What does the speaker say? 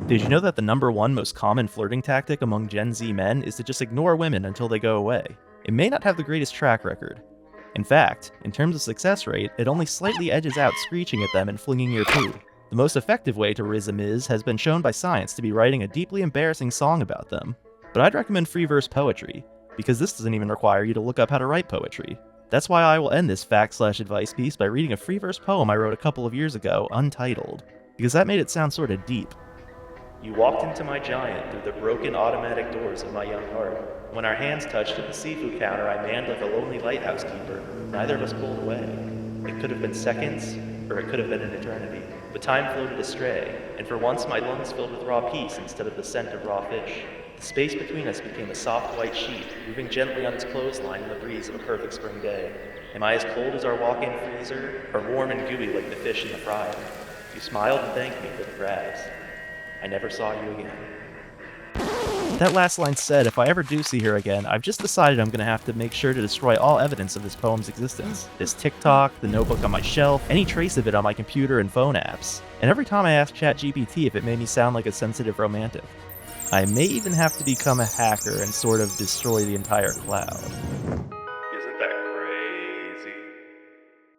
Did you know that the number one most common flirting tactic among Gen Z men is to just ignore women until they go away? It may not have the greatest track record. In fact, in terms of success rate, it only slightly edges out screeching at them and flinging your poo. The most effective way to riz a miz has been shown by science to be writing a deeply embarrassing song about them. But I'd recommend free verse poetry, because this doesn't even require you to look up how to write poetry. That's why I will end this fact/advice piece by reading a free verse poem I wrote a couple of years ago, untitled, because that made it sound sorta deep. You walked into my giant through the broken automatic doors of my young heart. When our hands touched at the seafood counter, I manned like a lonely lighthouse keeper. Neither of us pulled away. It could have been seconds, or it could have been an eternity. But time floated astray, and for once my lungs filled with raw peace instead of the scent of raw fish. The space between us became a soft white sheet, moving gently on its clothesline in the breeze of a perfect spring day. Am I as cold as our walk-in freezer, or warm and gooey like the fish in the fryer? You smiled and thanked me for the crabs. I never saw you again. That last line said, if I ever do see her again, I've just decided I'm gonna have to make sure to destroy all evidence of this poem's existence. This TikTok, the notebook on my shelf, any trace of it on my computer and phone apps. And every time I ask ChatGPT if it made me sound like a sensitive romantic. I may even have to become a hacker and sort of destroy the entire cloud.